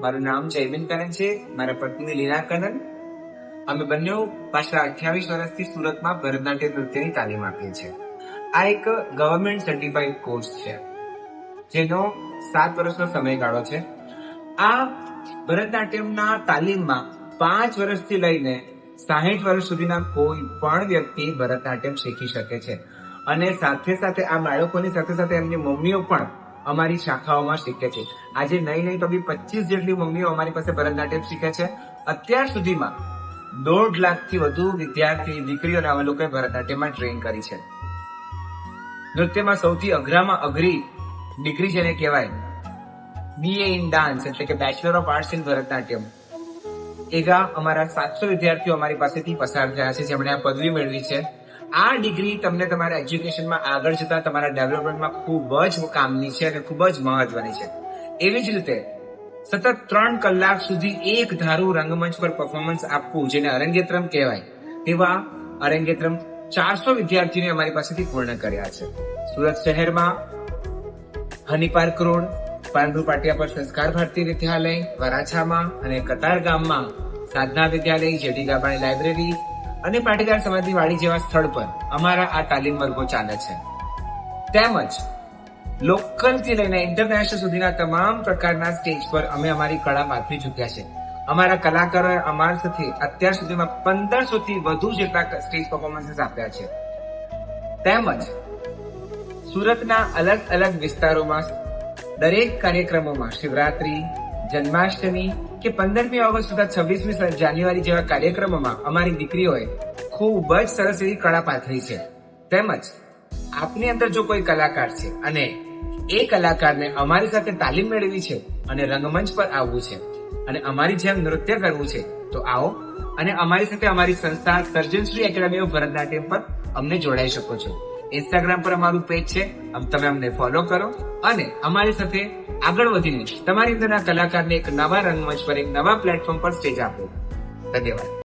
મારું નામ જયબીન કનન છે, મારા પત્ની લીના કનન. અમે બંને પાછલા 28 વર્ષથી સુરતમાં ભરતનાટ્યમ નૃત્યની તાલીમ આપીએ છીએ. આ એક ગવર્મેન્ટ સર્ટિફાઈડ કોર્સ છે જેનો 7 વર્ષનો સમયગાળો છે. આ ભરતનાટ્યમના તાલીમમાં 5 વર્ષથી લઈને 60 વર્ષ સુધીના કોઈ પણ વ્યક્તિ ભરતનાટ્યમ શીખી શકે છે અને સાથે સાથે આ બાળકોની સાથે સાથે એમની મમ્મીઓ પણ અમારી શાખાઓમાં શીખે છે. આજે નહીં તો બી 25 જેટલી મમ્મીઓ અમારી પાસે ભરતનાટ્યમ શીખે છે. અત્યાર સુધીમાં 1.5 લાખથી વધુ વિદ્યાર્થી દીકરીઓને અમે લોકોએ ભરતનાટ્યમમાં ટ્રેન કરી છે. નૃત્યમાં સૌથી અઘરામાં અઘરી ડિગ્રી જેને કહેવાય BA ઇન ડાન્સ એટલે કે bachelor of arts in Bharatanatyam, એવા અમારા 700 વિદ્યાર્થીઓ અમારી પાસેથી પસાર થયા છે જેમણે આ પદવી મેળવી છે. આ ડિગ્રી તમને તમારા એજ્યુકેશનમાં આગળ જતા તમારા ડેવલપમેન્ટમાં ખૂબ જ કામની છે અને ખૂબ જ મહત્વની છે. એવી જ રીતે સતત 3 કલાક સુધી એક ધારું રંગમંચ પર પરફોર્મન્સ આપવું જેને અરંગેત્રમ કહેવાય, તેવા અરંગેત્રમ 400 વિદ્યાર્થીઓને અમારી પાસેથી પૂર્ણ કર્યા છે. સુરત શહેરમાં હની પાર્ક રોડ, પાંડુ પાટિયા પર સંસ્કાર ભારતી વિદ્યાલય, વરાછામાં અને કતાર ગામમાં સાધના વિદ્યાલય, જેડી ગાબાણી લાઇબ્રેરી અને પાટીદાર સમાજની વાડી જેવા સ્થળ પર અમારા આ તાલીમ વર્ગો ચાલે છે. તેમજ લોકલ થી લઈને ઇન્ટરનેશનલ સુધીના તમામ પ્રકારના સ્ટેજ પર અમે અમારી કળા પાથરી ચૂક્યા છે. અમારા કલાકારોએ અમારા સાથે અત્યાર સુધીમાં 1500 થી વધુ જેટલા સ્ટેજ પરફોર્મન્સીસ આપ્યા છે. તેમજ સુરતના અલગ અલગ વિસ્તારોમાં દરેક કાર્યક્રમોમાં શિવરાત્રી, જન્માષ્ટમી કે 15મી ઓગસ્ટ તથા 26મી જાન્યુઆરી જેવા કાર્યક્રમોમાં અમારી દીકરીઓએ ખૂબ જ સરસ એવી કળા પાથરી છે. તેમજ આપની અંદર જો કોઈ કલાકાર છે અને એ કલાકારને અમારી સાથે તાલીમ મેળવી છે અને રંગમંચ પર આવવું છે અને અમારી જેમ નૃત્ય કરવું છે તો આવો અને અમારી સાથે અમારી સંસ્થા સર્જનશ્રી એકેડમી ઓફ ભરતનાટ્યમ પર અમને જોડાઈ શકો છો. ઇન્સ્ટાગ્રામ પર અમારું પેજ છે, તમે અમને ફોલો કરો અને અમારી સાથે આગળ વધીને તમારી અંદરના કલાકારને એક નવા રંગમંચ પર, એક નવા પ્લેટફોર્મ પર સ્ટેજ આપો. ધન્યવાદ.